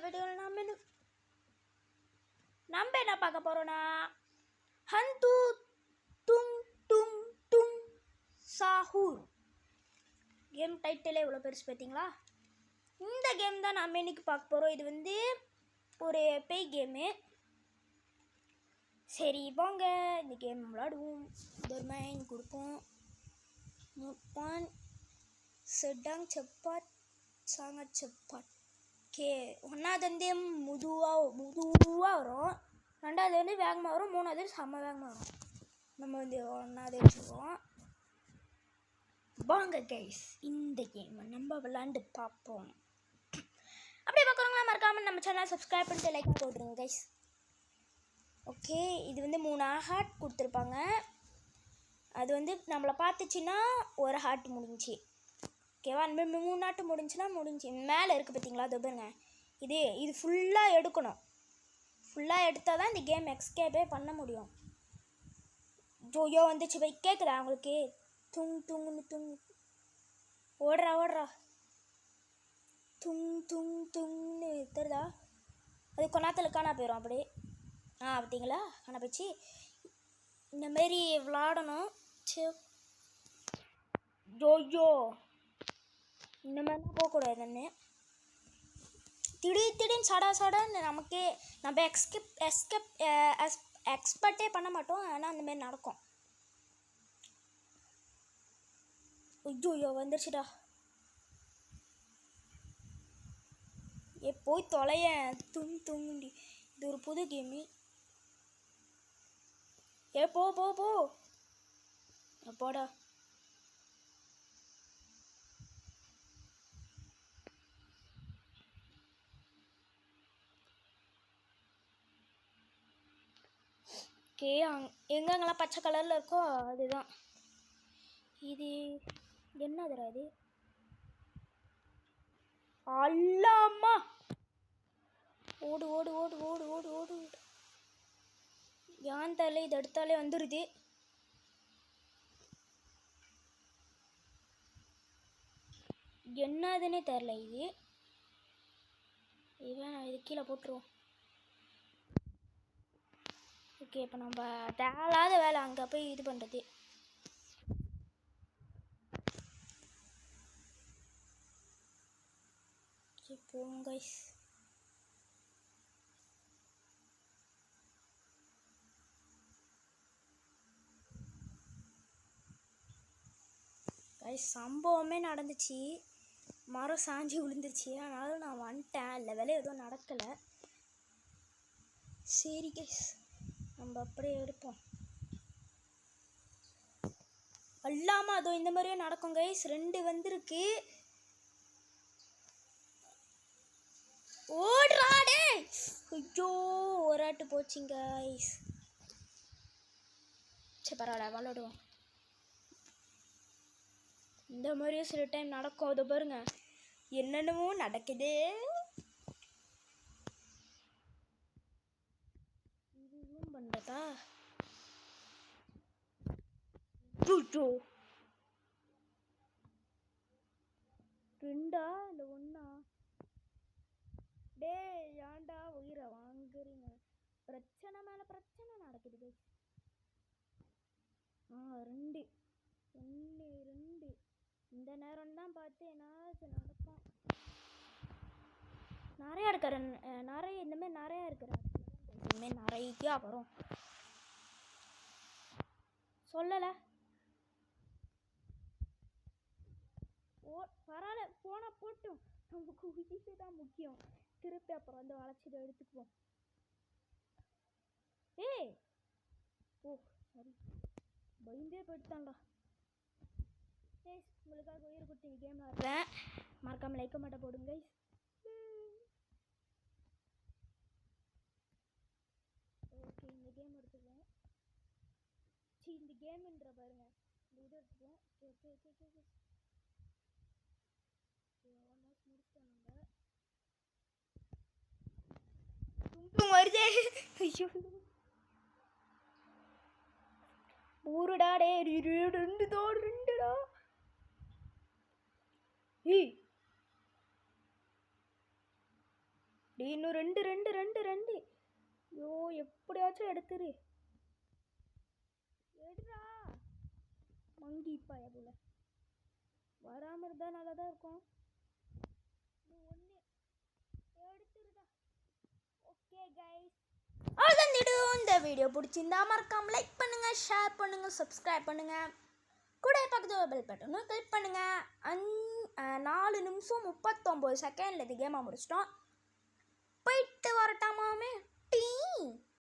வீடியோவில் நம்ம என்ன பார்க்க போகிறோன்னா ஹந்து தும் டும் டும் சாஹூர் கேம் டைட்டிலே இவ்வளோ பெருசு பார்த்தீங்களா. இந்த கேம் தான் நம்ம இன்னைக்கு பார்க்க போகிறோம். இது வந்து ஒரு பேய் கேமு. சரி வாங்க இந்த கேம் விளாடுவோம். ஒரு மைன் கொடுப்போம். முப்பான் செட்டாங் செப்பாட் சாங்க செப்பாட். ஓகே, ஒன்றாவது வந்து முதுவாக வரும், ரெண்டாவது வந்து வேகமாக வரும், மூணாவது செம்ம வேகமாக வரும். நம்ம வந்து ஒன்றாவது வச்சுருவோம். வாங்க கைஸ் இந்த கேமை நம்ம விளாண்டு பார்ப்போம். அப்படியே பார்க்குறவங்களா மறக்காமல் நம்ம சேனலை சப்ஸ்கிரைப் பண்ணிட்டு லைக் போட்டுருங்க கைஸ். ஓகே, இது வந்து 3 ஹார்ட் கொடுத்துருப்பாங்க. அது வந்து நம்மளை பார்த்துச்சின்னா ஒரு ஹார்ட் முடிஞ்சி. ஓகேவா, அந்த மாதிரி 3 ஹார்ட் முடிஞ்சுன்னா முடிஞ்சு. மேலே இருக்குது பார்த்தீங்களா, அது பாருங்க. இது ஃபுல்லாக எடுக்கணும். ஃபுல்லாக எடுத்தால் தான் இந்த கேம் எக்ஸ்கேப்பே பண்ண முடியும். ஜோயோ வந்துச்சு போய் கேட்குதா அவங்களுக்கு? துங்குன்னு ஓடுறா துங்குன்னு தெரியுதா? அது கொண்டாத்தில் காணா போயிடும் அப்படி. பார்த்தீங்களா, காணா போச்சு. இந்தமாரி விளாடணும். சரி ஜோயோ இந்த மாதிரிலாம் போகக்கூடாதுன்னு திடீர்னு சடான்னு நமக்கே நம்ம எக்ஸ்பெக்டே பண்ண மாட்டோம். ஆனால் அந்தமாரி நடக்கும். ஐயோ வந்துருச்சுடா. போய் தொலைய துங்குண்டி. இது ஒரு புது கேமு. போ போடா. ஓகே, எங்கெங்கெல்லாம் பச்சை கலரில் இருக்கோ அதுதான். இது என்னதுடா இது? அல்லாமா ஓடு ஓடு ஓடு ஓடு ஓடு ஓடு ஓடு. யாந்தாலே இது எடுத்தாலே வந்துடுது. என்னதுன்னே தெரில. இது கீழே போட்டுருவோம். ஓகே, இப்போ நம்ம தேவையில்லாத வேலை அங்கே போய் இது பண்ணுறது. போங்க கைஸ். சம்பவமே நடந்துச்சு. மரம் சாஞ்சி விழுந்துருச்சு. அதனால நான் வந்துட்டேன். இல்லை வேலை எதுவும் நடக்கலை. சரி கைஸ், நம்ம அப்படியே எடுப்போம். அல்லாமல் அதோ இந்த மாதிரியே நடக்கும் கைஸ். 2 வந்திருக்கு. ஓடுறாடே. ஐயோ ஒரு ஆட்டு போச்சுங்க கைஸ். சரி பரவாயில்ல, விளாடுவோம். இந்த மாதிரியே சில டைம் நடக்கும். அதை பாருங்க, என்னென்னமோ நடக்குது. இதுவும் பண்ணுறதா? டூ 2 இல்லை 1? டே ஏன்டா உயிரை வாங்குறீங்க? பிரச்சனை மேலே பிரச்சனை நடக்குது. 2 இந்த நேரம் தான் பார்த்து என்னாச்சும் நடக்கும். நிறையா இருக்கிற இந்தமாரி நிறையா இருக்கிறார். இனிமேல் நிறையா வரும். சொல்லலை. பரவாயில்ல, போனால் போட்டும். நமக்கு உயிர் தான் முக்கியம். திருப்பி அப்புறம் வந்து வளைச்சிட்டு எடுத்துக்குவோம். சரி, பயந்தே போயிட்டுதான்டா. உங்களுக்காக உயிர் கொடுத்து கேம் ஆடுறேன். மறக்காமல் லைக்க மாட்ட போடுங்க. ஓகே, இந்த கேம் எடுத்துக்குவோம். இந்த கேம்ன்ற பாருங்க, இந்த இது எடுத்துக்குவோம். ஓகே ஆல்மோஸ்ட் முடிச்சிட்டோம். நம்ம வருதே. ஐயோ ஊருடா. டே 2டா. டே இன்னும் ரெண்டு ரெண்டு ரெண்டு ரெண்டு. ஐயோ எப்படியாச்சும் எடுத்துரு. எடுறா மங்கிப்பா எவ்வளோ வராமல் இருந்தால் நல்லா தான் இருக்கும். ஒன்று எடுத்துருதா. ஓகே கைஸ், அவ்வளோதான் இந்த வீடியோ பிடிச்சிருந்தா மறக்காம லைக் பண்ணுங்கள், ஷேர் பண்ணுங்கள், சப்ஸ்கிரைப் பண்ணுங்கள். கூட பக்கத்தில் பெல் பட்டனும் கிளிக் பண்ணுங்கள். 4 நிமிஷம் 39 செகண்டில் இது கேமை முடிச்சிட்டோம். போயிட்டு வரட்டாமாமே டீ.